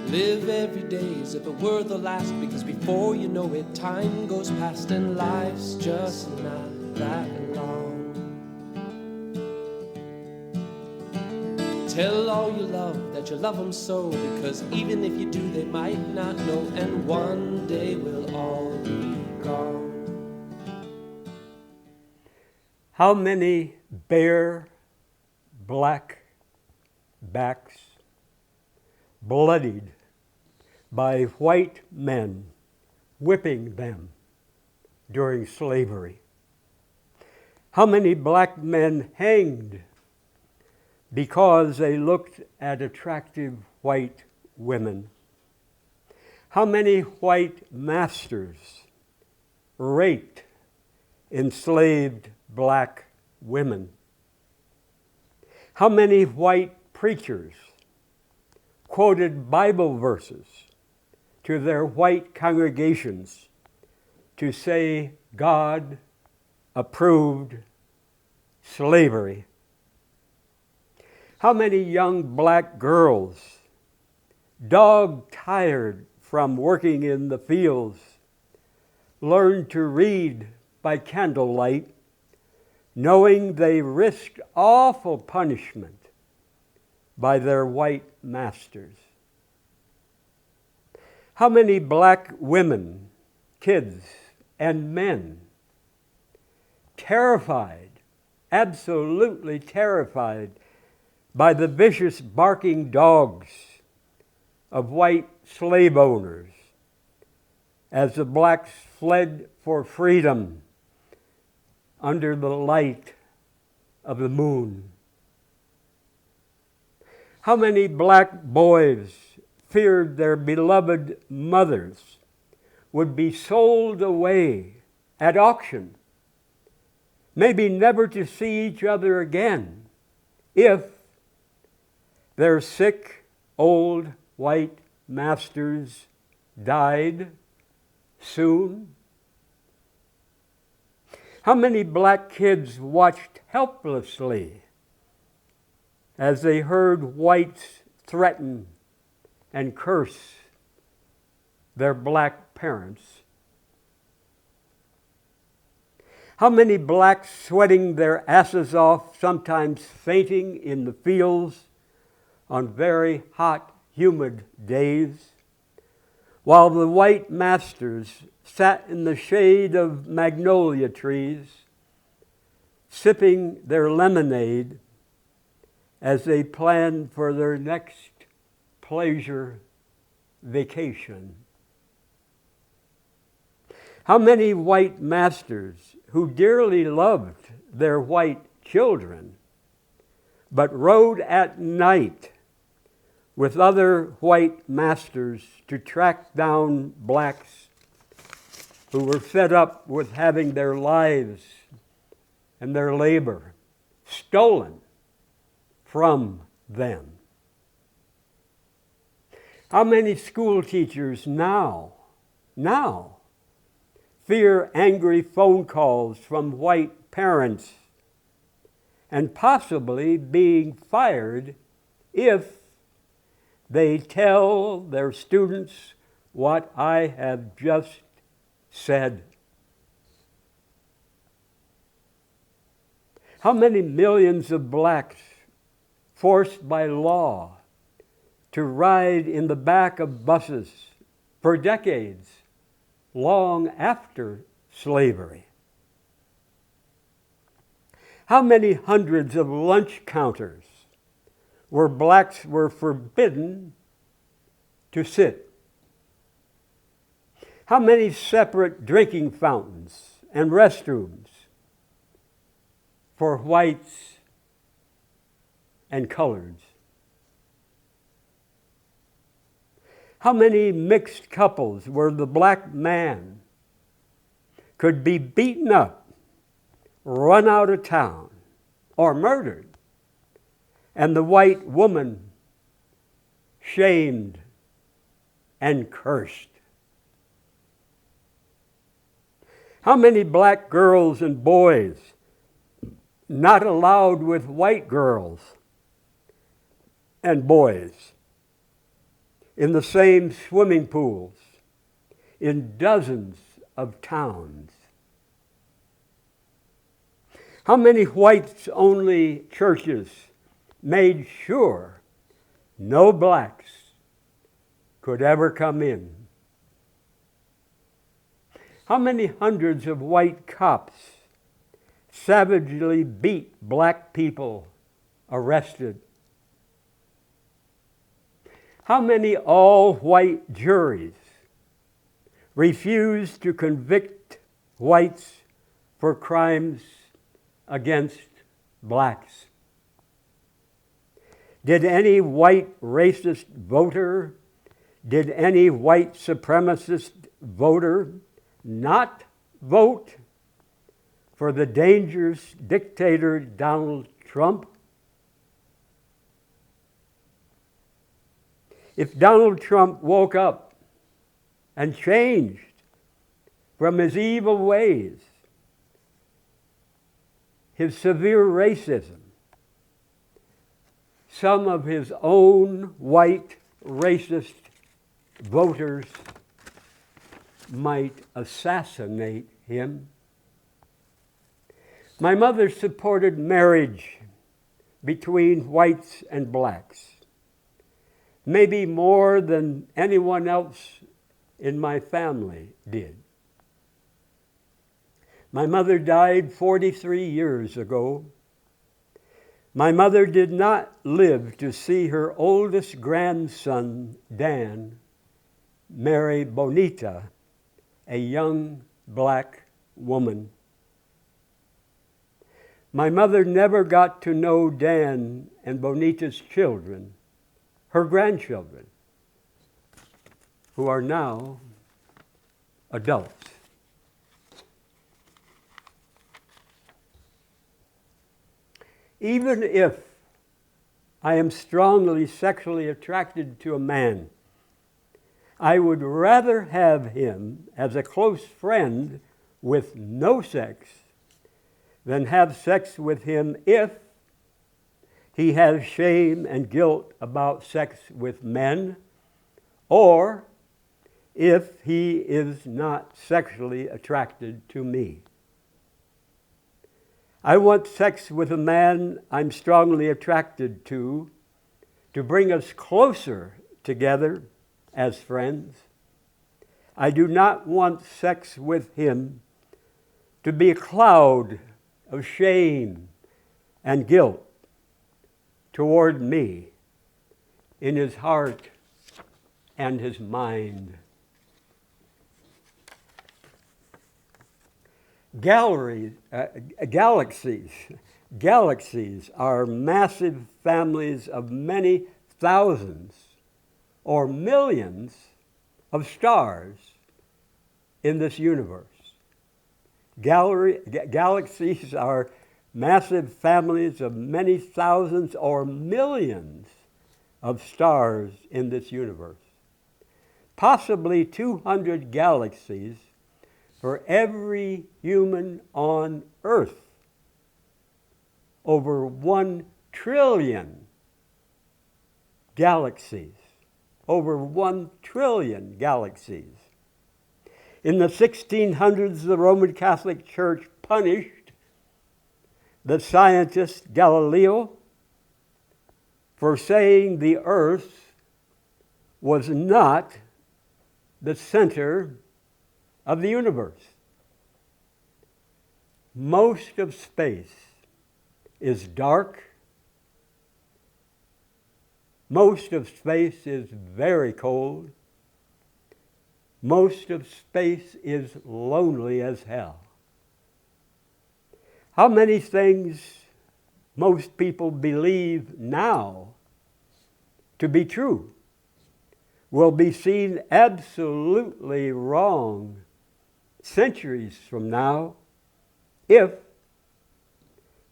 Live every day as if it were the last, because before you know it, time goes past and life's just not that long. Tell all you love that you love them so, because even if you do, they might not know, and one day we'll all be gone. How many bare black backs bloodied by white men whipping them during slavery? How many black men hanged because they looked at attractive white women? How many white masters raped enslaved black women? How many white preachers quoted Bible verses to their white congregations to say God approved slavery? How many young black girls, dog-tired from working in the fields, learned to read by candlelight, knowing they risked awful punishment by their white masters? How many black women, kids, and men, terrified, absolutely terrified by the vicious barking dogs of white slave owners as the blacks fled for freedom under the light of the moon? How many black boys feared their beloved mothers would be sold away at auction, maybe never to see each other again, if their sick, old white masters died soon? How many black kids watched helplessly as they heard whites threaten and curse their black parents? How many blacks sweating their asses off, sometimes fainting in the fields on very hot, humid days, while the white masters sat in the shade of magnolia trees, sipping their lemonade as they planned for their next pleasure vacation? How many white masters who dearly loved their white children, but rode at night with other white masters to track down blacks who were fed up with having their lives and their labor stolen from them? How many school teachers now fear angry phone calls from white parents and possibly being fired if they tell their students what I have just said? How many millions of blacks forced by law to ride in the back of buses for decades, long after slavery? How many hundreds of lunch counters where blacks were forbidden to sit? How many separate drinking fountains and restrooms for whites and coloreds? How many mixed couples where the black man could be beaten up, run out of town, or murdered, and the white woman shamed and cursed? How many black girls and boys not allowed with white girls and boys in the same swimming pools, in dozens of towns? How many whites-only churches made sure no blacks could ever come in? How many hundreds of white cops savagely beat black people arrested? How many all-white juries refused to convict whites for crimes against blacks? Did any white racist voter, did any white supremacist voter not vote for the dangerous dictator Donald Trump? If Donald Trump woke up and changed from his evil ways, his severe racism, some of his own white racist voters might assassinate him. My mother supported marriage between whites and blacks, maybe more than anyone else in my family did. My mother died 43 years ago. My mother did not live to see her oldest grandson, Dan, marry Bonita, a young black woman. My mother never got to know Dan and Bonita's children, her grandchildren, who are now adults. Even if I am strongly sexually attracted to a man, I would rather have him as a close friend with no sex than have sex with him if he has shame and guilt about sex with men, or if he is not sexually attracted to me. I want sex with a man I'm strongly attracted to bring us closer together as friends. I do not want sex with him to be a cloud of shame and guilt toward me in his heart and his mind. Galaxies are massive families of many thousands or millions of stars in this universe. Galaxies are massive families of many thousands or millions of stars in this universe. Possibly 200 galaxies for every human on Earth. Over 1 trillion galaxies. Over 1 trillion galaxies. In the 1600s, the Roman Catholic Church punished the scientist Galileo for saying the Earth was not the center of the universe. Most of space is dark. Most of space is very cold. Most of space is lonely as hell. How many things most people believe now to be true will be seen absolutely wrong centuries from now if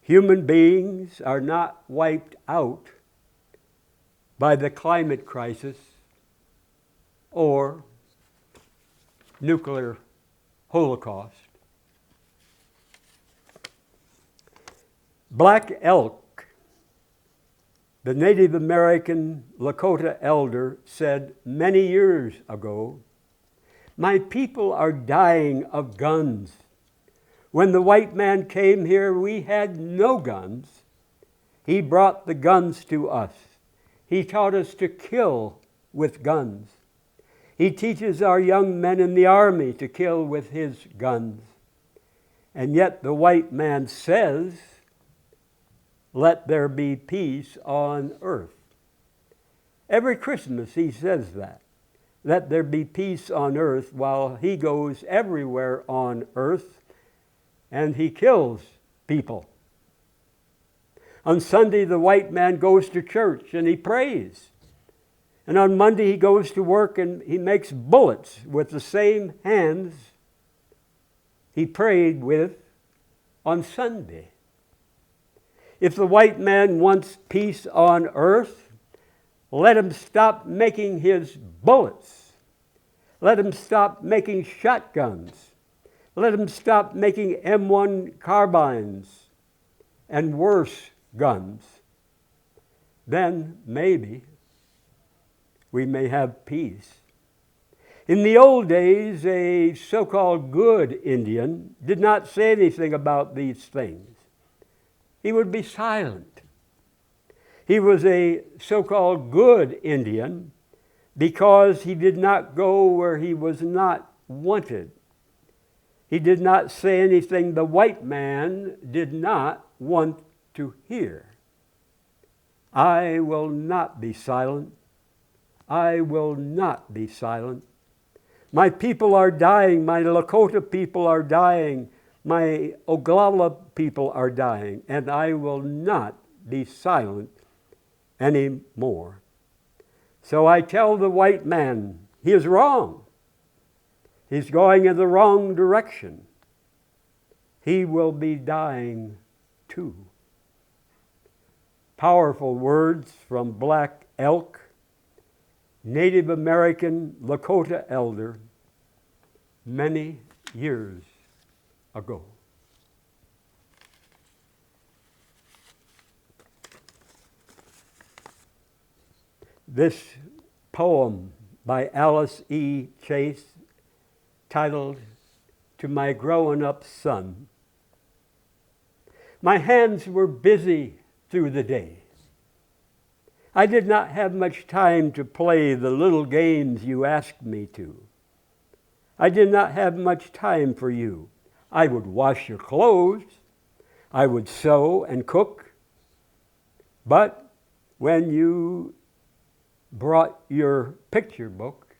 human beings are not wiped out by the climate crisis or nuclear holocaust. Black elk The Native American Lakota elder said many years ago, "My people are dying of guns. When the white man came here, we had no guns. He brought the guns to us. He taught us to kill with guns. He teaches our young men in the army to kill with his guns. And yet the white man says, 'Let there be peace on earth.'" Every Christmas he says that. Let there be peace on earth, while he goes everywhere on earth and he kills people. On Sunday, the white man goes to church and he prays. And on Monday, he goes to work and he makes bullets with the same hands he prayed with on Sunday. If the white man wants peace on earth, let him stop making his bullets. Let him stop making shotguns. Let him stop making M1 carbines and worse guns. Then maybe we may have peace. In the old days, a so-called good Indian did not say anything about these things. He would be silent. He was a so-called good Indian because he did not go where he was not wanted. He did not say anything the white man did not want to hear. I will not be silent. I will not be silent. My people are dying. My Lakota people are dying. My Oglala people are dying. And I will not be silent anymore. So I tell the white man, he is wrong. He's going in the wrong direction. He will be dying too. Powerful words from Black Elk, Native American Lakota elder, many years ago. This poem by Alice E. Chase, titled "To My Growing Up Son." My hands were busy through the day. I did not have much time to play the little games you asked me to. I did not have much time for you. I would wash your clothes. I would sew and cook. But when you brought your picture book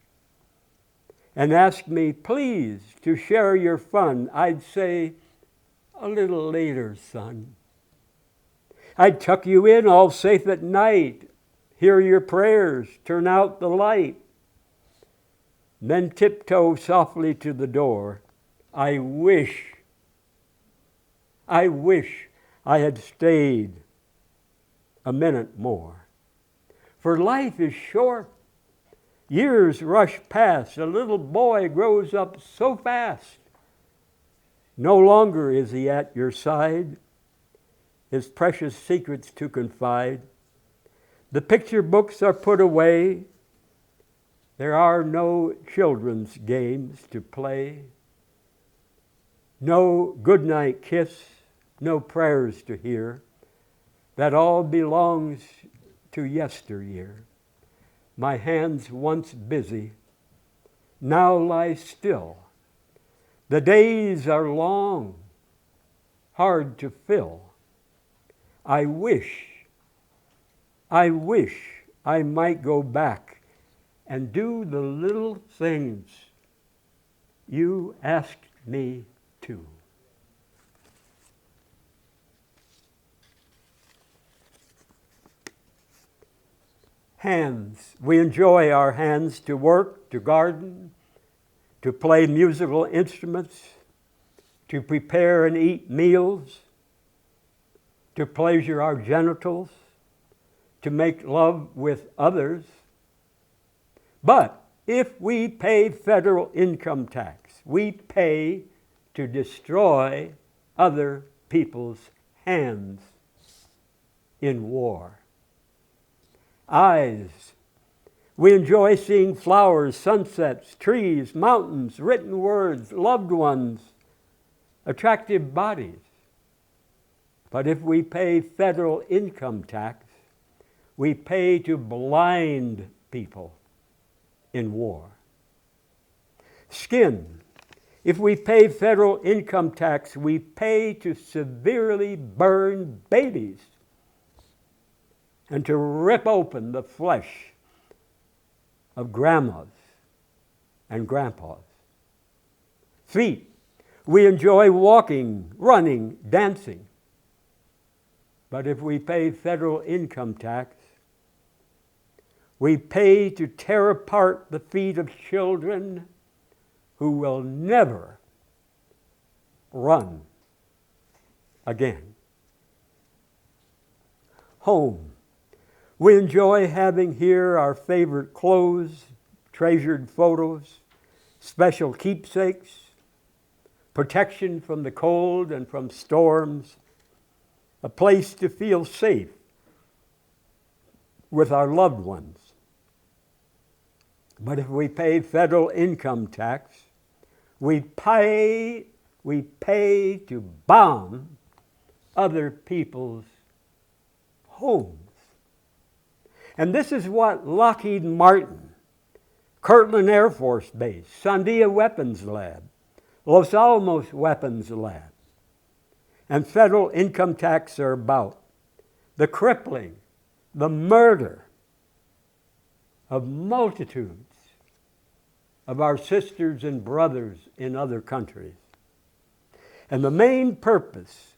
and asked me, please, to share your fun, I'd say, a little later, son. I'd tuck you in all safe at night, hear your prayers, turn out the light, then tiptoe softly to the door. I wish I had stayed a minute more. For life is short. Years rush past. A little boy grows up so fast. No longer is he at your side, his precious secrets to confide. The picture books are put away. There are no children's games to play. No goodnight kiss, no prayers to hear. That all belongs to yesteryear. My hands once busy now lie still. The days are long, hard to fill. I wish I might go back and do the little things you asked me to. Hands. We enjoy our hands to work, to garden, to play musical instruments, to prepare and eat meals, to pleasure our genitals, to make love with others. But if we pay federal income tax, we pay to destroy other people's hands in war. eyes. We enjoy seeing flowers, sunsets, trees, mountains, written words, loved ones, attractive bodies. But if we pay federal income tax, we pay to blind people in war. Skin. If we pay federal income tax, we pay to severely burn babies and to rip open the flesh of grandmas and grandpas. Feet. We enjoy walking, running, dancing. But if we pay federal income tax, we pay to tear apart the feet of children who will never run again. Home. We enjoy having here our favorite clothes, treasured photos, special keepsakes, protection from the cold and from storms, a place to feel safe with our loved ones. But if we pay federal income tax, we pay to bomb other people's homes. And this is what Lockheed Martin, Kirtland Air Force Base, Sandia Weapons Lab, Los Alamos Weapons Lab, and federal income tax are about. The crippling, the murder of multitudes of our sisters and brothers in other countries. And the main purpose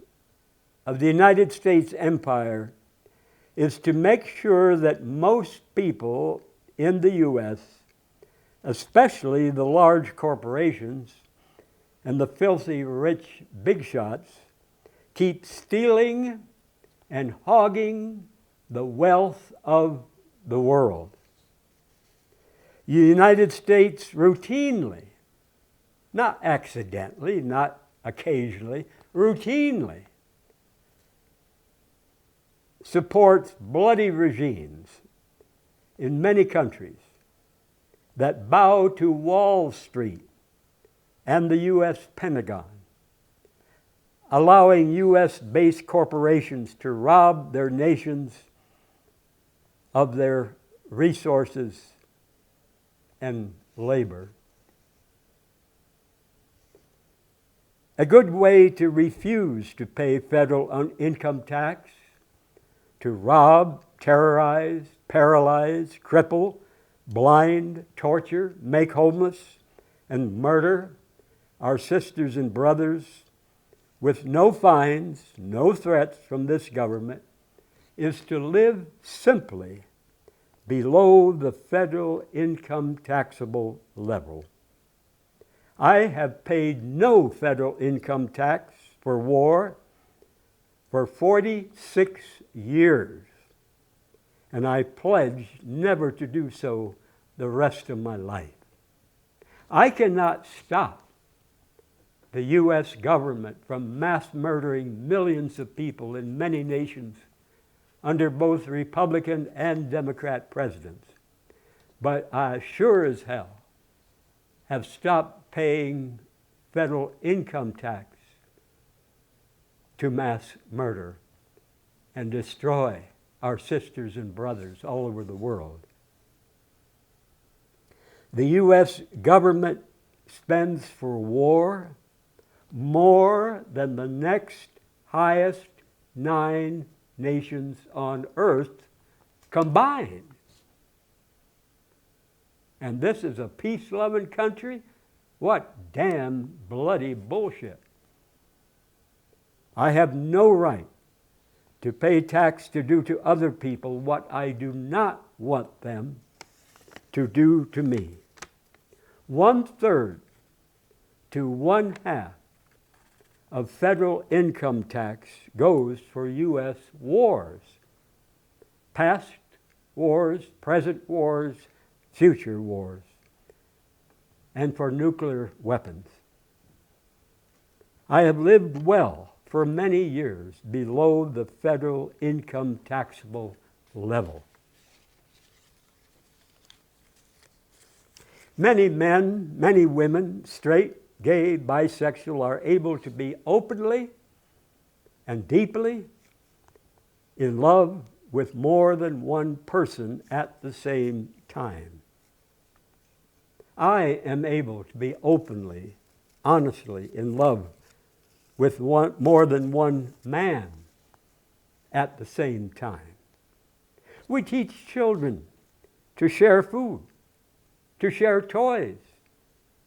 of the United States empire is to make sure that most people in the U.S., especially the large corporations and the filthy rich big shots, keep stealing and hogging the wealth of the world. The United States routinely, not accidentally, not occasionally, routinely supports bloody regimes in many countries that bow to Wall Street and the U.S. Pentagon, allowing U.S.-based corporations to rob their nations of their resources and labor. A good way to refuse to pay federal income tax, to rob, terrorize, paralyze, cripple, blind, torture, make homeless, and murder our sisters and brothers with no fines, no threats from this government, is to live simply below the federal income taxable level. I have paid no federal income tax for war for 46 years, and I pledge never to do so the rest of my life. I cannot stop the U.S. government from mass murdering millions of people in many nations under both Republican and Democrat presidents. But I sure as hell have stopped paying federal income tax to mass murder and destroy our sisters and brothers all over the world. The U.S. government spends for war more than the next highest 9 nations on earth combined. And this is a peace-loving country? What damn bloody bullshit. I have no right to pay tax to do to other people what I do not want them to do to me. 1/3 to 1/2 of federal income tax goes for U.S. wars, past wars, present wars, future wars, and for nuclear weapons. I have lived well for many years below the federal income taxable level. Many men, many women, straight, gay, bisexual, are able to be openly and deeply in love with more than one person at the same time. I am able to be openly, honestly in love with more than one man at the same time. We teach children to share food, to share toys,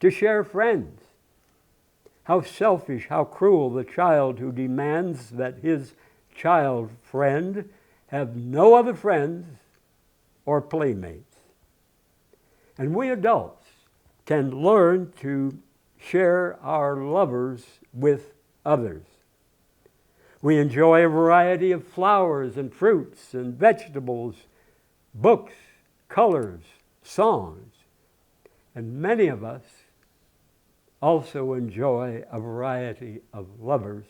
to share friends. How selfish, how cruel the child who demands that his child friend have no other friends or playmates. And we adults can learn to share our lovers with others. We enjoy a variety of flowers and fruits and vegetables, books, colors, songs, and many of us also enjoy a variety of lovers.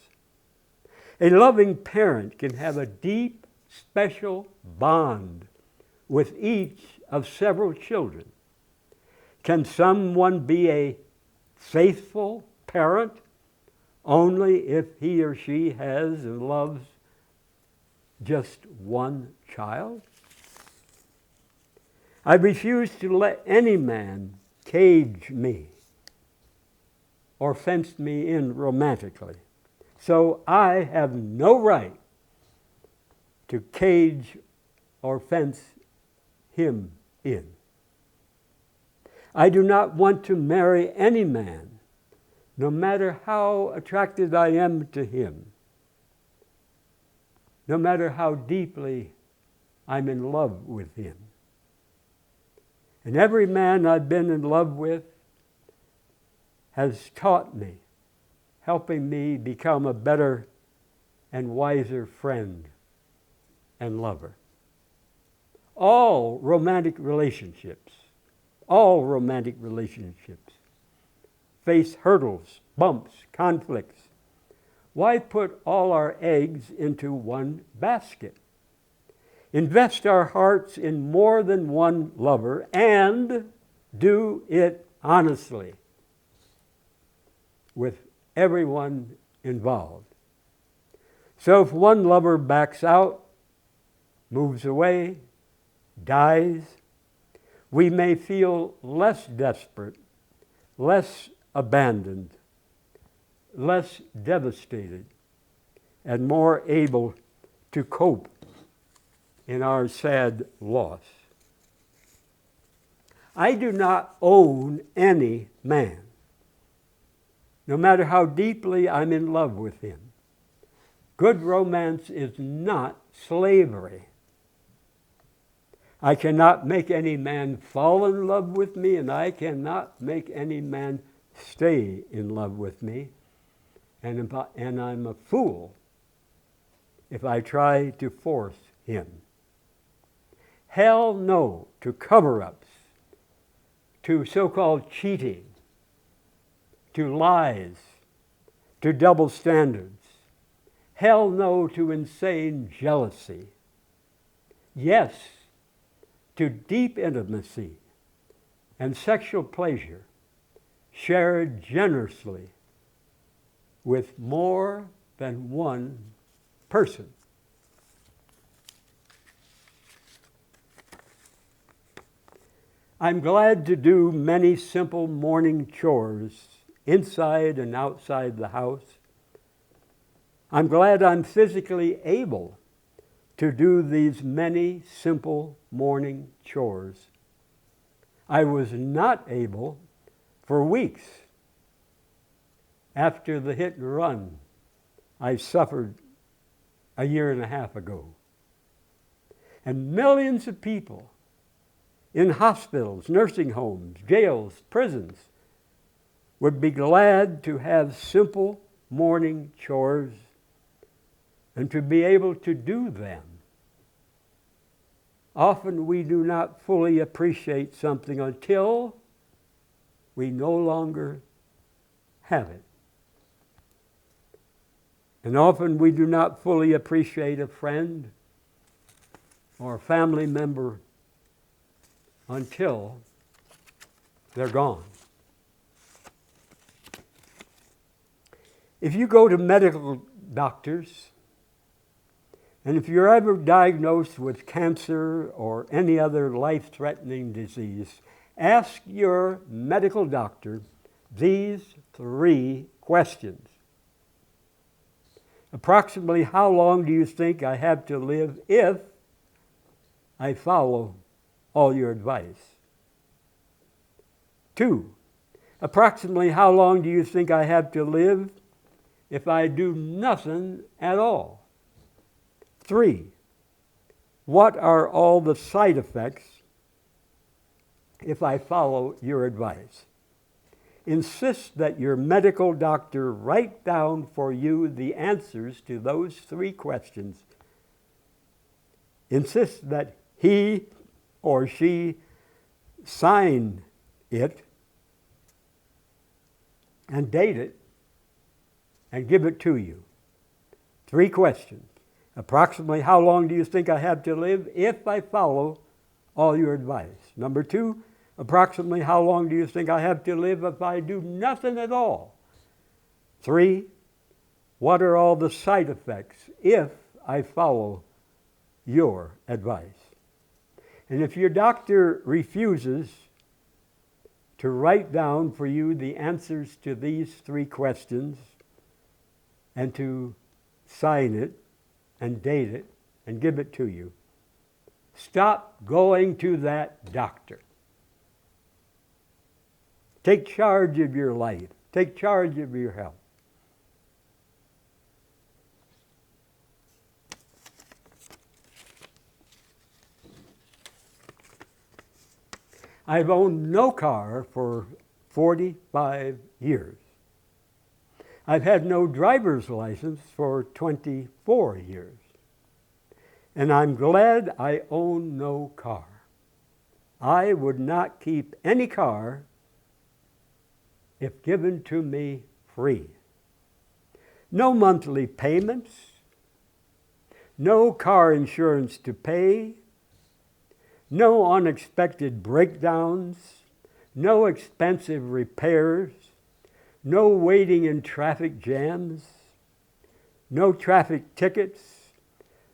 A loving parent can have a deep, special bond with each of several children. Can someone be a faithful parent only if he or she has and loves just one child? I refuse to let any man cage me or fence me in romantically. So I have no right to cage or fence him in. I do not want to marry any man, no matter how attracted I am to him, no matter how deeply I'm in love with him. And every man I've been in love with has taught me, helping me become a better and wiser friend and lover. All romantic relationships face hurdles, bumps, conflicts. Why put all our eggs into one basket? Invest our hearts in more than one lover and do it honestly with everyone involved. So if one lover backs out, moves away, dies, we may feel less desperate, less abandoned, less devastated, and more able to cope in our sad loss. I do not own any man, no matter how deeply I'm in love with him. Good romance is not slavery. I cannot make any man fall in love with me, and I cannot make any man stay in love with me. And I'm a fool if I try to force him. Hell no to cover-ups, to so-called cheating, to lies, to double standards. Hell no to insane jealousy. Yes to deep intimacy and sexual pleasure shared generously with more than one person. I'm glad to do many simple morning chores inside and outside the house. I'm glad I'm physically able to do these many simple morning chores. I was not able for weeks after the hit and run I suffered a year and a half ago. And millions of people in hospitals, nursing homes, jails, prisons would be glad to have simple morning chores and to be able to do them. Often we do not fully appreciate something until we no longer have it. And often we do not fully appreciate a friend or a family member until they're gone. If you go to medical doctors, and if you're ever diagnosed with cancer or any other life-threatening disease, ask your medical doctor these 3 questions. Approximately how long do you think I have to live if I follow all your advice? 2, approximately how long do you think I have to live if I do nothing at all? 3, what are all the side effects if I follow your advice? Insist that your medical doctor write down for you the answers to those 3 questions. Insist that he or she sign it and date it and give it to you. 3 questions. Approximately how long do you think I have to live if I follow all your advice? Number 2, approximately how long do you think I have to live if I do nothing at all? 3, what are all the side effects if I follow your advice? And if your doctor refuses to write down for you the answers to these 3 questions and to sign it and date it and give it to you, stop going to that doctor. Take charge of your life. Take charge of your health. I've owned no car for 45 years. I've had no driver's license for 24 years. And I'm glad I own no car. I would not keep any car if given to me free. No monthly payments, no car insurance to pay, no unexpected breakdowns, no expensive repairs, no waiting in traffic jams, no traffic tickets,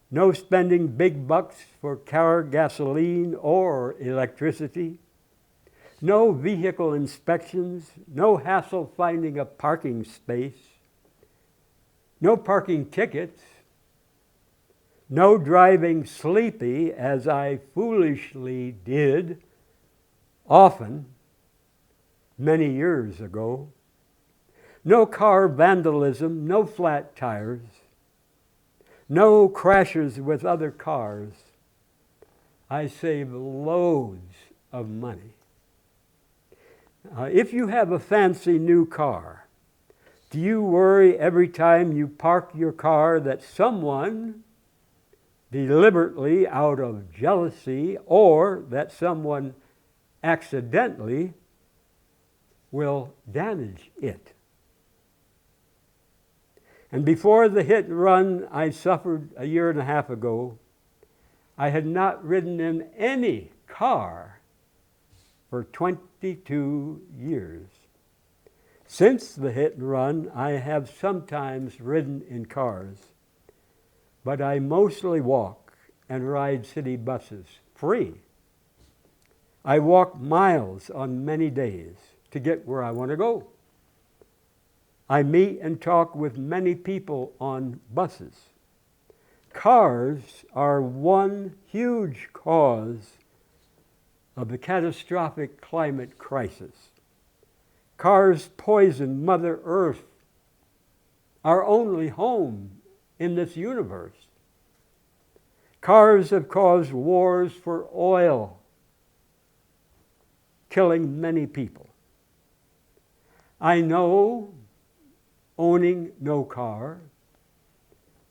no spending big bucks for car gasoline or electricity, no vehicle inspections, no hassle finding a parking space, no parking tickets, no driving sleepy as I foolishly did often many years ago, no car vandalism, no flat tires, no crashes with other cars. I save loads of money. If you have a fancy new car, do you worry every time you park your car that someone, deliberately out of jealousy, or that someone accidentally will damage it? And before the hit and run I suffered a year and a half ago, I had not ridden in any car for 22 years. Since the hit and run, I have sometimes ridden in cars, but I mostly walk and ride city buses free. I walk miles on many days to get where I want to go. I meet and talk with many people on buses. Cars are one huge cause of the catastrophic climate crisis. Cars poison Mother Earth, our only home in this universe. Cars have caused wars for oil, killing many people. I know owning no car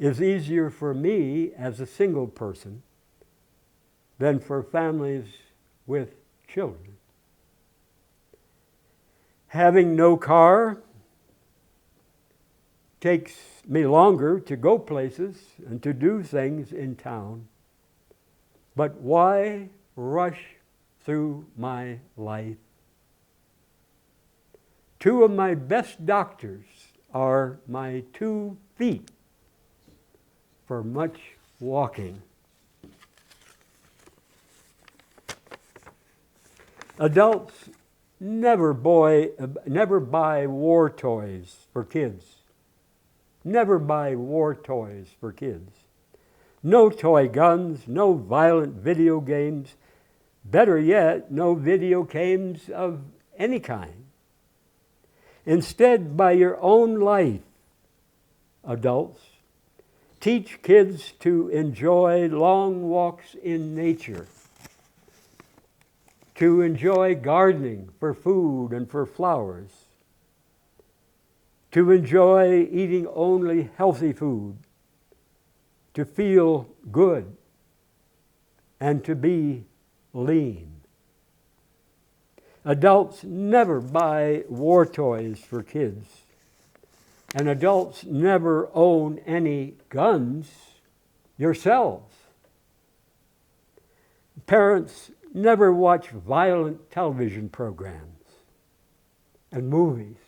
is easier for me as a single person than for families with children. Having no car takes me longer to go places and to do things in town. But why rush through my life Two of my best doctors are my 2 feet for much walking. Adults never buy war toys for kids. Never buy war toys for kids. No toy guns, no violent video games. Better yet, no video games of any kind. Instead, by your own life, adults, teach kids to enjoy long walks in nature, to enjoy gardening for food and for flowers, to enjoy eating only healthy food, to feel good, and to be lean. Adults never buy war toys for kids, and adults never own any guns yourselves. Parents never watch violent television programs and movies.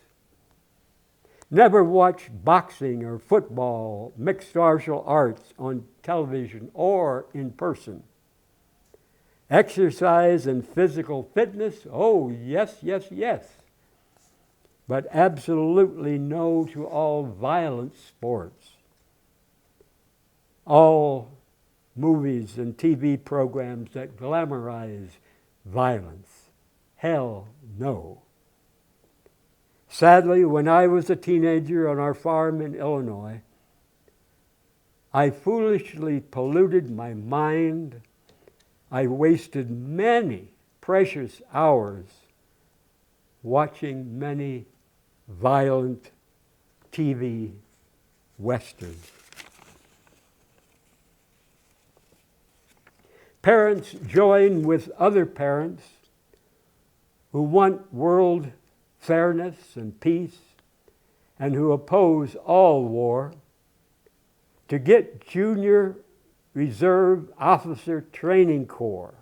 Never watch boxing or football, mixed martial arts on television or in person. Exercise and physical fitness, oh yes, yes, yes. But absolutely no to all violent sports. All movies and TV programs that glamorize violence. Hell no. Sadly, when I was a teenager on our farm in Illinois, I foolishly polluted my mind. I wasted many precious hours watching many violent TV westerns. Parents join with other parents who want world fairness and peace and who oppose all war to get Junior Reserve Officer Training Corps,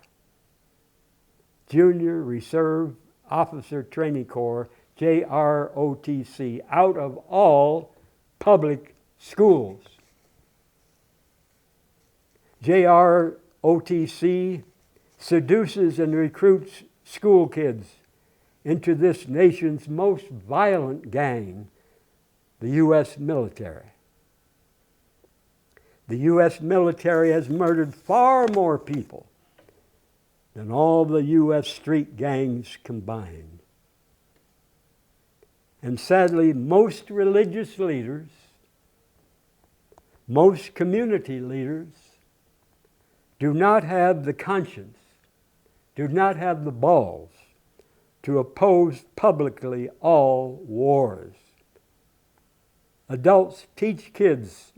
Junior Reserve Officer Training Corps, JROTC, out of all public schools. JROTC seduces and recruits school kids into this nation's most violent gang, the U.S. military. The U.S. military has murdered far more people than all the U.S. street gangs combined. And sadly, most religious leaders, most community leaders, do not have the conscience, do not have the balls to oppose publicly all wars. Adults teach kids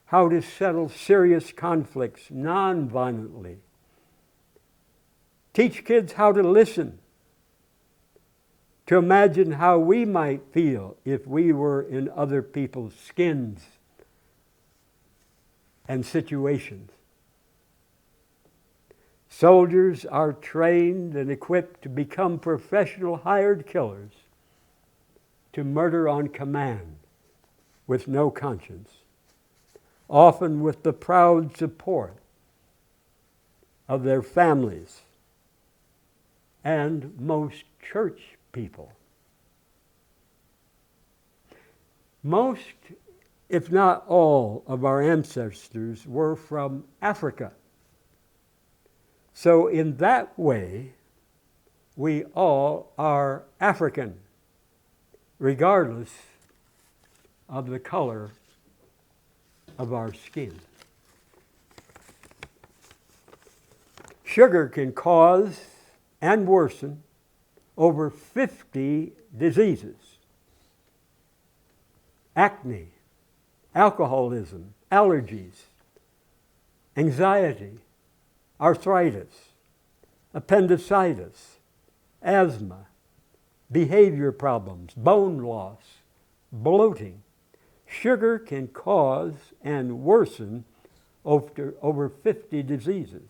how to settle serious conflicts non-violently. Teach kids how to listen, to imagine how we might feel if we were in other people's skins and situations. Soldiers are trained and equipped to become professional hired killers, to murder on command with no conscience, often with the proud support of their families and most church people. Most, if not all, of our ancestors were from Africa. So in that way, we all are African, regardless of the color of our skin. Sugar can cause and worsen over 50 diseases. Acne, alcoholism, allergies, anxiety, arthritis, appendicitis, asthma, behavior problems, bone loss, bloating. Sugar can cause and worsen over 50 diseases.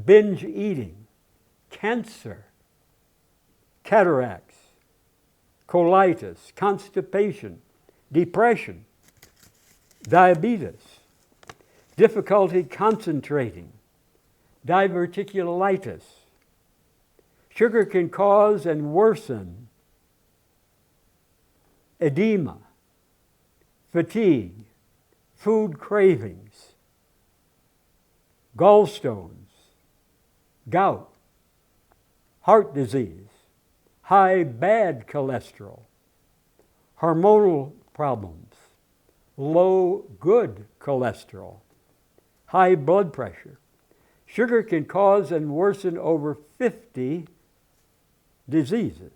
Binge eating, cancer, cataracts, colitis, constipation, depression, diabetes, difficulty concentrating, diverticulitis. Sugar can cause and worsen edema, fatigue, food cravings, gallstones, gout, heart disease, high bad cholesterol, hormonal problems, low good cholesterol, high blood pressure. Sugar can cause and worsen over 50 diseases.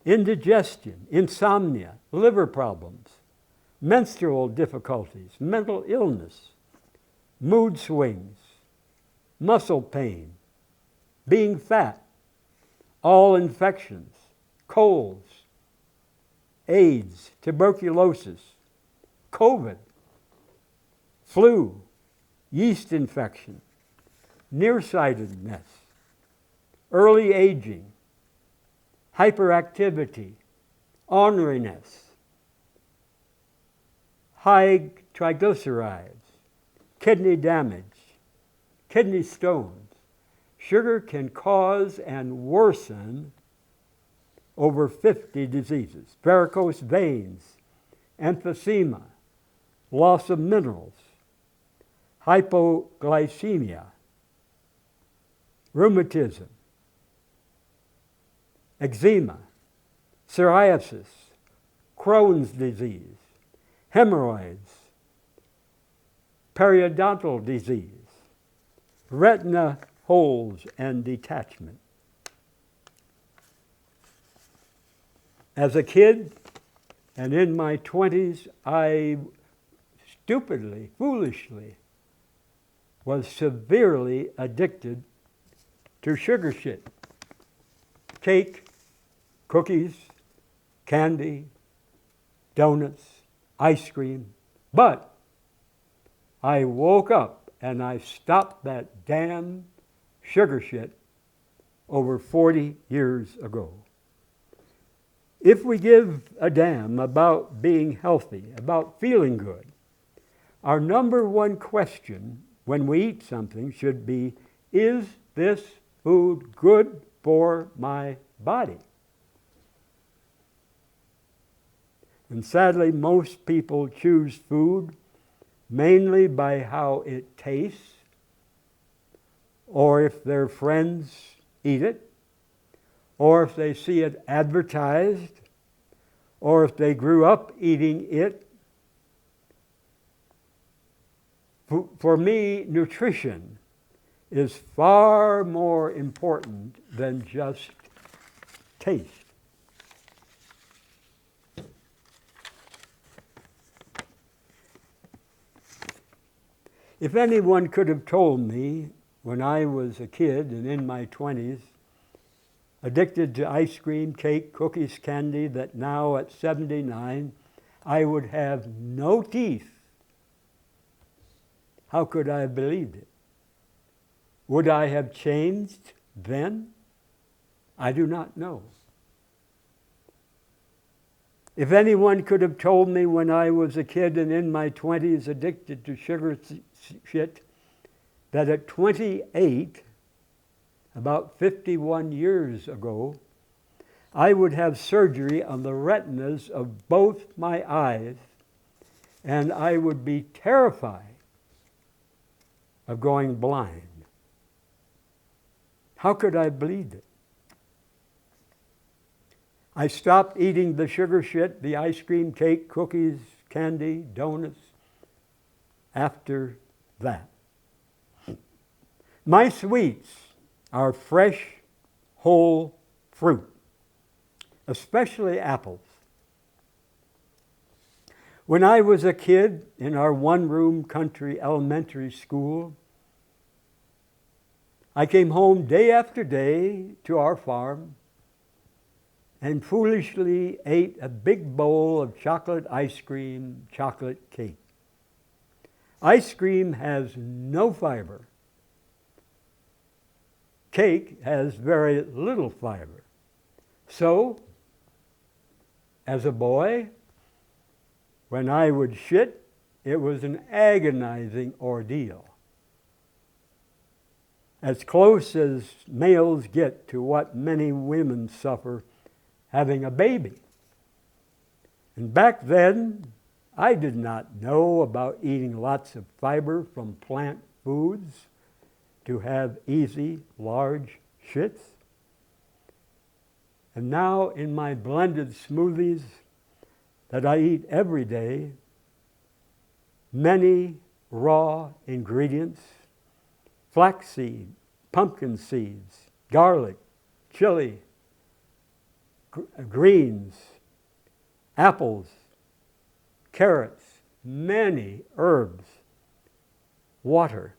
Indigestion, insomnia, liver problems, menstrual difficulties, mental illness, mood swings, muscle pain, being fat, all infections, colds, AIDS, tuberculosis, COVID, flu, yeast infection, nearsightedness, early aging, hyperactivity, orneriness, high triglycerides, kidney damage, kidney stones. Sugar can cause and worsen over 50 diseases: varicose veins, emphysema, loss of minerals, hypoglycemia, rheumatism, eczema, psoriasis, Crohn's disease, hemorrhoids, periodontal disease, retina holes and detachment. As a kid and in my 20s, I stupidly, foolishly, was severely addicted to sugar shit. Cake, cookies, candy, donuts, ice cream. But I woke up and I stopped that damn sugar shit over 40 years ago. If we give a damn about being healthy, about feeling good, our number one question when we eat something should be, is this food good for my body? And sadly, most people choose food mainly by how it tastes, or if their friends eat it, or if they see it advertised, or if they grew up eating it. For me, nutrition is far more important than just taste. If anyone could have told me when I was a kid and in my 20s, addicted to ice cream, cake, cookies, candy, that now at 79, I would have no teeth, how could I have believed it? Would I have changed then? I do not know. If anyone could have told me when I was a kid and in my 20s addicted to sugar shit, that at 28, about 51 years ago, I would have surgery on the retinas of both my eyes, and I would be terrified of going blind. How could I believe it? I stopped eating the sugar shit, the ice cream, cake, cookies, candy, donuts after that. My sweets are fresh, whole fruit, especially apples. When I was a kid in our one-room country elementary school, I came home day after day to our farm and foolishly ate a big bowl of chocolate ice cream, chocolate cake. Ice cream has no fiber. Cake has very little fiber. So As a boy, when I would shit, it was an agonizing ordeal. As close as males get to what many women suffer having a baby. And back then, I did not know about eating lots of fiber from plant foods to have easy, large shits. And now in my blended smoothies that I eat every day, many raw ingredients, flaxseed, pumpkin seeds, garlic, chili, greens, apples, carrots, many herbs, water.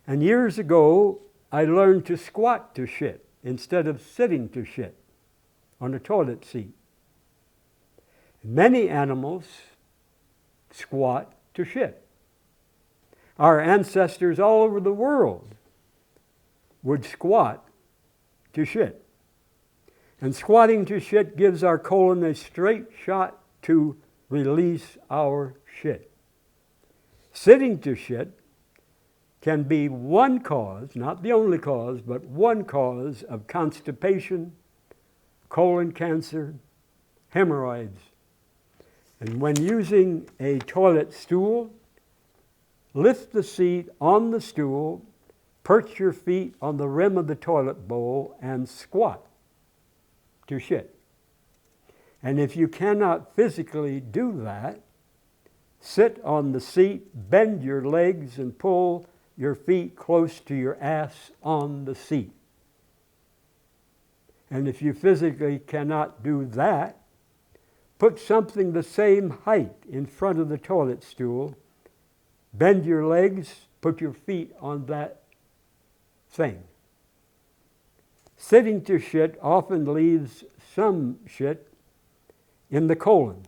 And years ago, I learned to squat to shit instead of sitting to shit on a toilet seat. Many animals squat to shit. Our ancestors all over the world would squat to shit. And squatting to shit gives our colon a straight shot to release our shit. Sitting to shit can be one cause, not the only cause, but one cause of constipation, colon cancer, hemorrhoids. And when using a toilet stool, lift the seat on the stool, perch your feet on the rim of the toilet bowl, and squat to shit. And if you cannot physically do that, sit on the seat, bend your legs, and pull your feet close to your ass on the seat. And if you physically cannot do that, put something the same height in front of the toilet stool, bend your legs, put your feet on that thing. Sitting to shit often leaves some shit in the colon,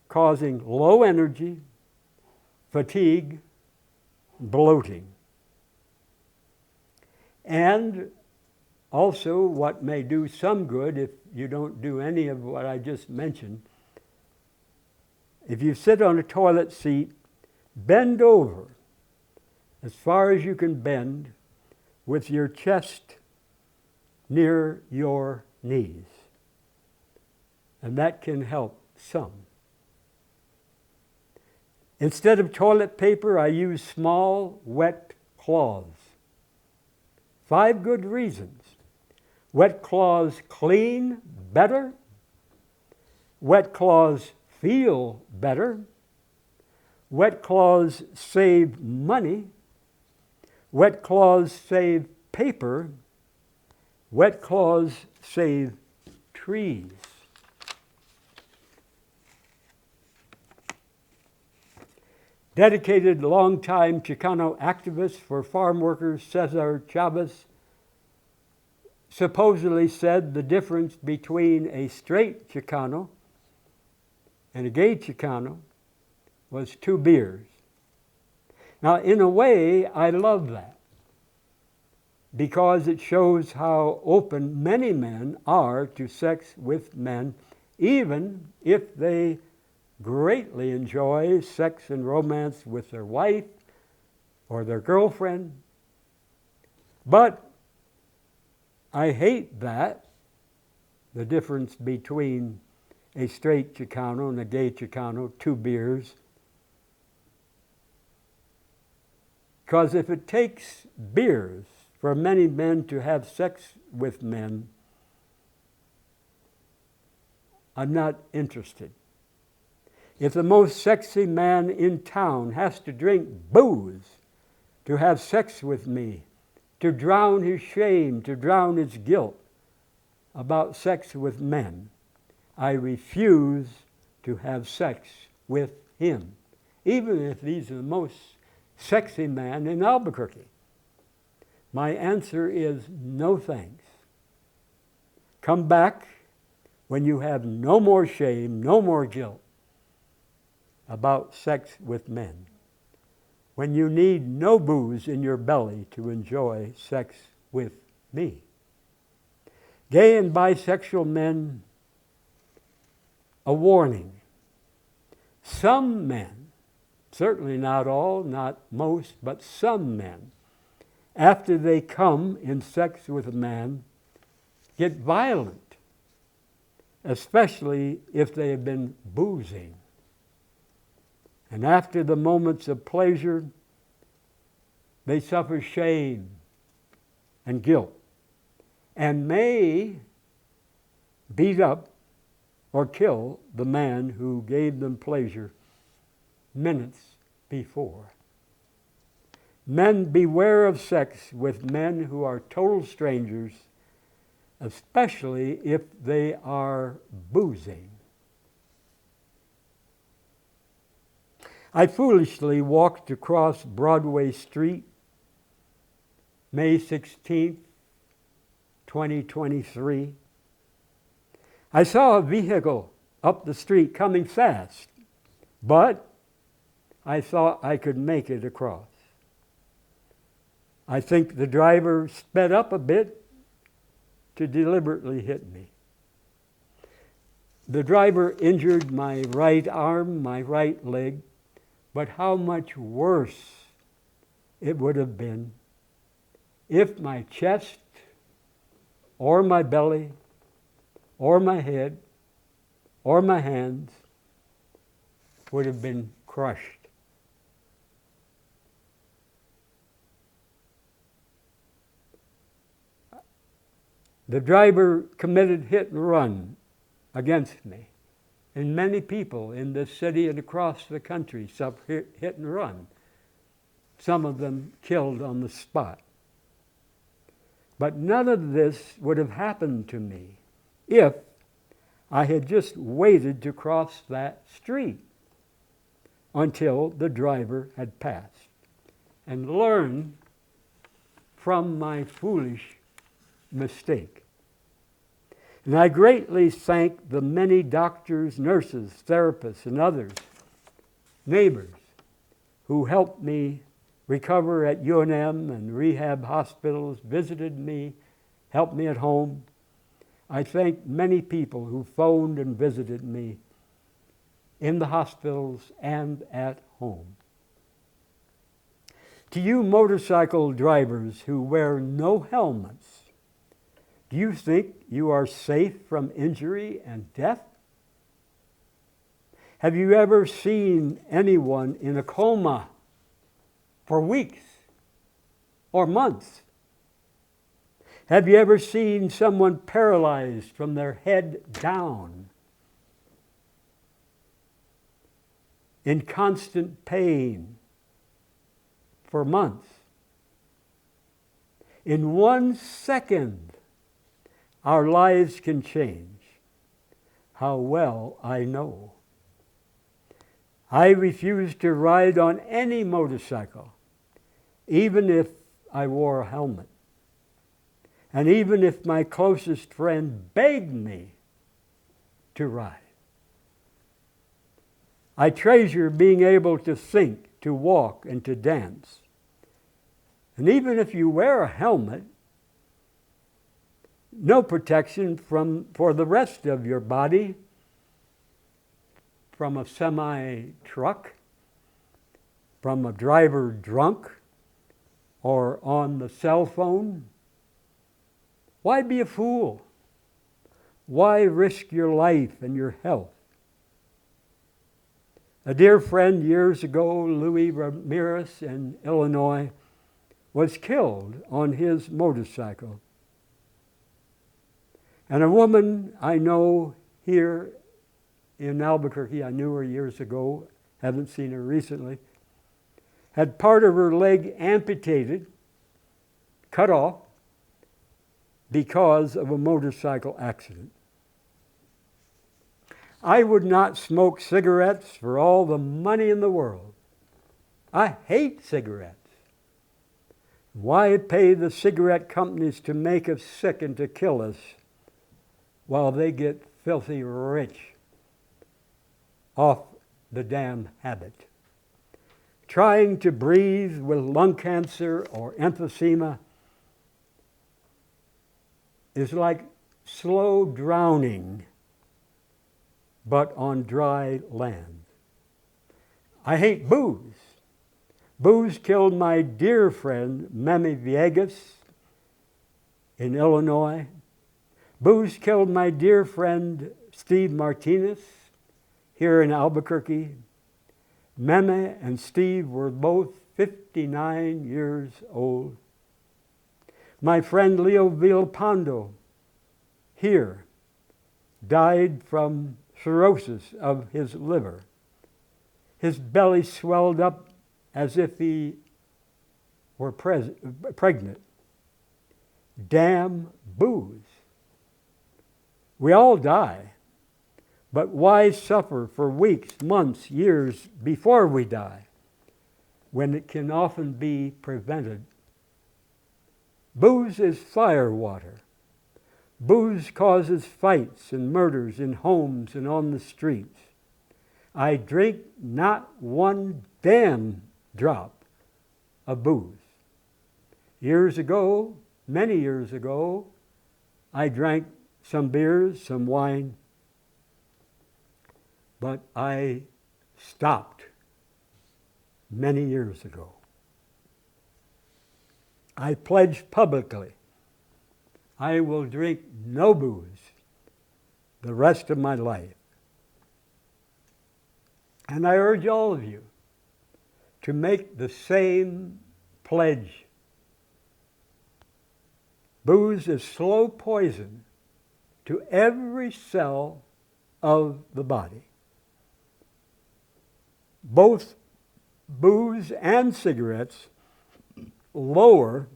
causing low energy, fatigue, bloating. And also what may do some good if you don't do any of what I just mentioned, if you sit on a toilet seat, bend over as far as you can bend with your chest near your knees. And that can help some. Instead of toilet paper, I use small, wet cloths. 5 good reasons. Wet cloths clean better. Wet cloths feel better. Wet cloths save money. Wet cloths save paper. Wet cloths save trees. Dedicated longtime Chicano activist for farm workers Cesar Chavez supposedly said the difference between a straight Chicano and a gay Chicano was 2 beers. Now, in a way, I love that because it shows how open many men are to sex with men, even if they greatly enjoy sex and romance with their wife or their girlfriend. But I hate that, the difference between a straight Chicano and a gay Chicano, 2 beers. Because if it takes beers for many men to have sex with men, I'm not interested. If the most sexy man in town has to drink booze to have sex with me, to drown his shame, to drown his guilt about sex with men, I refuse to have sex with him, even if he's the most sexy man in Albuquerque. My answer is no thanks. Come back when you have no more shame, no more guilt about sex with men, when you need no booze in your belly to enjoy sex with me. Gay and bisexual men a warning. Some men, certainly not all, not most, but some men, after they come in sex with a man, get violent, especially if they have been boozing. And after the moments of pleasure, they suffer shame and guilt and may beat up or kill the man who gave them pleasure minutes before. Men, beware of sex with men who are total strangers, especially if they are boozing. I foolishly walked across Broadway Street, May 16th, 2023. I saw a vehicle up the street coming fast, but I thought I could make it across. I think the driver sped up a bit to deliberately hit me. The driver injured my right arm, my right leg, but how much worse it would have been if my chest or my belly or my head or my hands would have been crushed. The driver committed hit and run against me. And many people in this city and across the country suffered hit and run. Some of them killed on the spot. But none of this would have happened to me if I had just waited to cross that street until the driver had passed and learned from my foolish mistake. And I greatly thank the many doctors, nurses, therapists, and others, neighbors, who helped me recover at UNM and rehab hospitals, visited me, helped me at home. I thank many people who phoned and visited me in the hospitals and at home. To you motorcycle drivers who wear no helmets, do you think you are safe from injury and death? Have you ever seen anyone in a coma for weeks or months? Have you ever seen someone paralyzed from their head down, in constant pain for months? In 1 second, our lives can change. How well I know. I refuse to ride on any motorcycle, even if I wore a helmet. And even if my closest friend begged me to ride. I treasure being able to think, to walk, and to dance. And even if you wear a helmet, no protection for the rest of your body from a semi-truck, from a driver drunk, or on the cell phone. Why be a fool? Why risk your life and your health? A dear friend years ago, Louis Ramirez in Illinois, was killed on his motorcycle. And a woman I know here in Albuquerque, I knew her years ago, haven't seen her recently, had part of her leg amputated, cut off, because of a motorcycle accident. I would not smoke cigarettes for all the money in the world. I hate cigarettes. Why pay the cigarette companies to make us sick and to kill us while they get filthy rich off the damn habit? Trying to breathe with lung cancer or emphysema is like slow drowning but on dry land. I hate booze. Booze killed my dear friend Memi Viegas in Illinois. Booze killed my dear friend Steve Martinez here in Albuquerque. Meme and Steve were both 59 years old. My friend Leo Villalpando here died from cirrhosis of his liver. His belly swelled up as if he were pregnant. Damn booze. We all die, but why suffer for weeks, months, years before we die, when it can often be prevented? Booze is fire water. Booze causes fights and murders in homes and on the streets. I drink not one damn drop of booze. Years ago, many years ago, I drank some beers, some wine, but I stopped many years ago. I pledged publicly I will drink no booze the rest of my life. And I urge all of you to make the same pledge. Booze is slow poison to every cell of the body. Both booze and cigarettes lower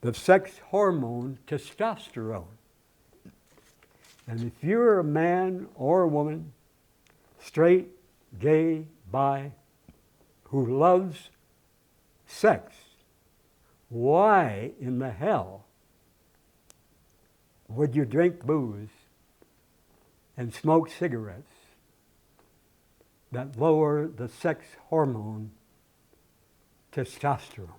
the sex hormone testosterone. And if you're a man or a woman, straight, gay, bi, who loves sex, why in the hell would you drink booze and smoke cigarettes that lower the sex hormone testosterone?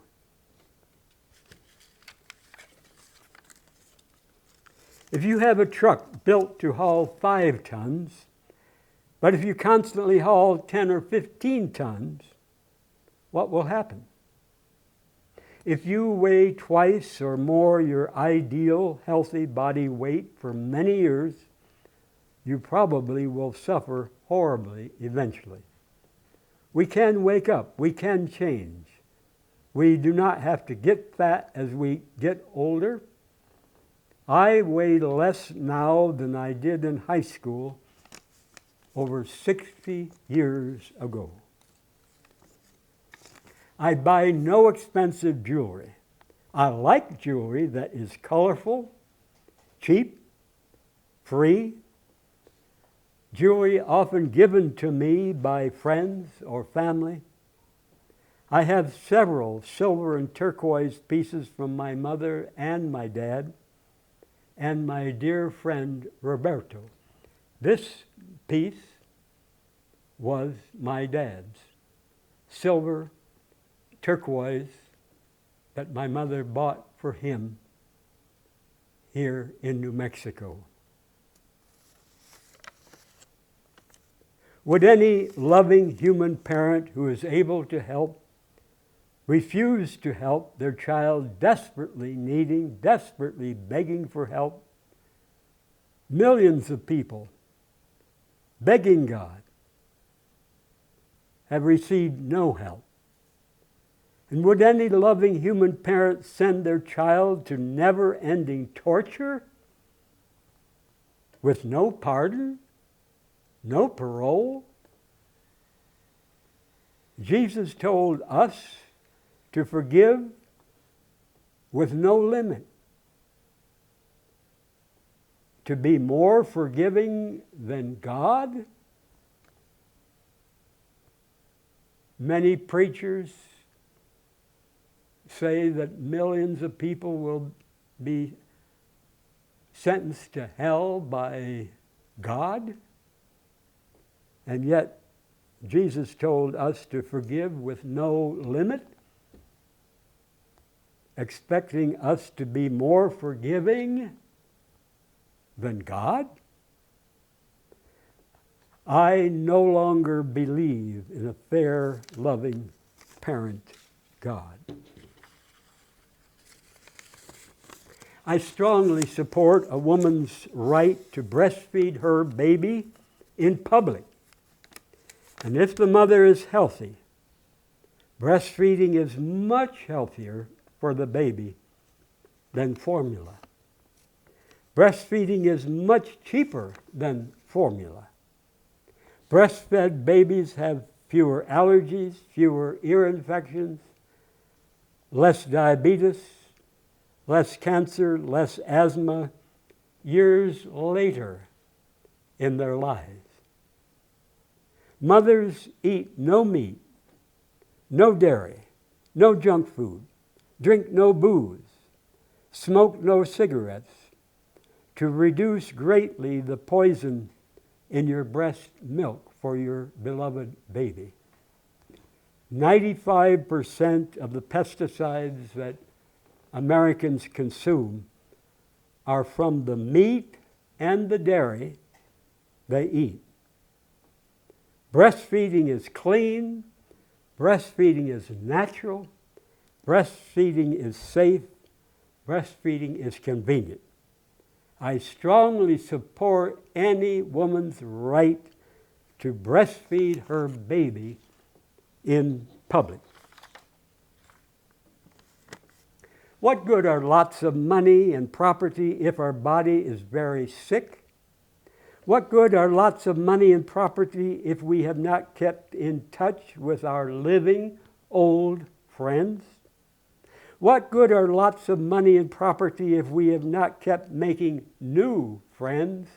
If you have a truck built to haul 5 tons, but if you constantly haul 10 or 15 tons, what will happen? If you weigh twice or more your ideal healthy body weight for many years, you probably will suffer horribly eventually. We can wake up. We can change. We do not have to get fat as we get older. I weigh less now than I did in high school over 60 years ago. I buy no expensive jewelry. I like jewelry that is colorful, cheap, free. Jewelry often given to me by friends or family. I have several silver and turquoise pieces from my mother and my dad and my dear friend Roberto. This piece was my dad's, silver, turquoise, that my mother bought for him here in New Mexico. Would any loving human parent who is able to help refuse to help their child desperately needing, desperately begging for help? Millions of people begging God have received no help. And would any loving human parent send their child to never-ending torture with no pardon, no parole? Jesus told us to forgive with no limit, to be more forgiving than God. Many preachers say that millions of people will be sentenced to hell by God, and yet Jesus told us to forgive with no limit, expecting us to be more forgiving than God. I no longer believe in a fair, loving parent God. I strongly support a woman's right to breastfeed her baby in public. And if the mother is healthy, breastfeeding is much healthier for the baby than formula. Breastfeeding is much cheaper than formula. Breastfed babies have fewer allergies, fewer ear infections, less diabetes, less cancer, less asthma years later in their lives. Mothers eat no meat, no dairy, no junk food, drink no booze, smoke no cigarettes, to reduce greatly the poison in your breast milk for your beloved baby. 95% of the pesticides that Americans consume are from the meat and the dairy they eat. Breastfeeding is clean, breastfeeding is natural, breastfeeding is safe, breastfeeding is convenient. I strongly support any woman's right to breastfeed her baby in public. What good are lots of money and property if our body is very sick? What good are lots of money and property if we have not kept in touch with our living old friends? What good are lots of money and property if we have not kept making new friends?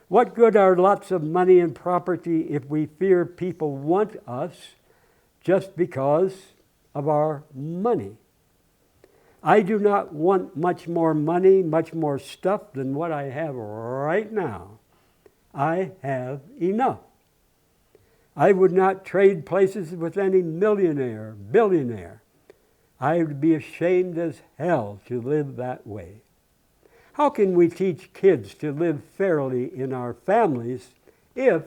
What good are lots of money and property if we fear people want us just because of our money? I do not want much more money, much more stuff than what I have right now. I have enough. I would not trade places with any millionaire, billionaire. I would be ashamed as hell to live that way. How can we teach kids to live fairly in our families if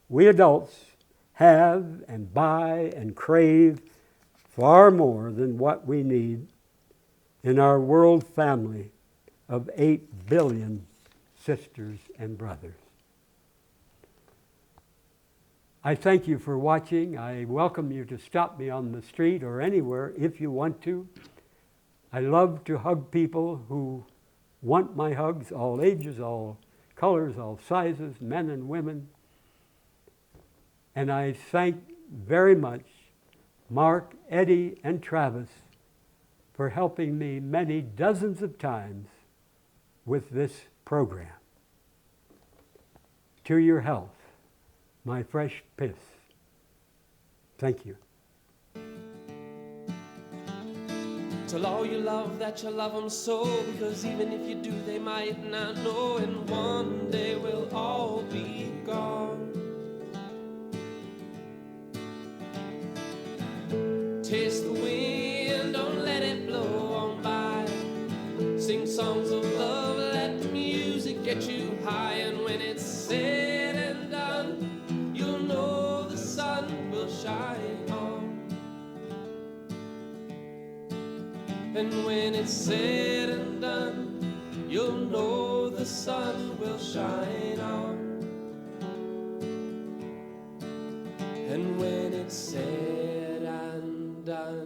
we adults have and buy and crave far more than what we need in our world family of 8 billion sisters and brothers? I thank you for watching. I welcome you to stop me on the street or anywhere if you want to. I love to hug people who want my hugs, all ages, all colors, all sizes, men and women. And I thank very much Mark, Eddie, and Travis for helping me many dozens of times with this program. To your health, my fresh piss. Thank you. Tell all you love that you love them so, because even if you do, they might not know, and one day we'll all be gone. Taste the wind, don't let it blow on by. Sing songs of love, let the music get you high, and when it's said and done, you'll know the sun will shine on. And when it's said and done, you'll know the sun will shine on. And when it's said and done,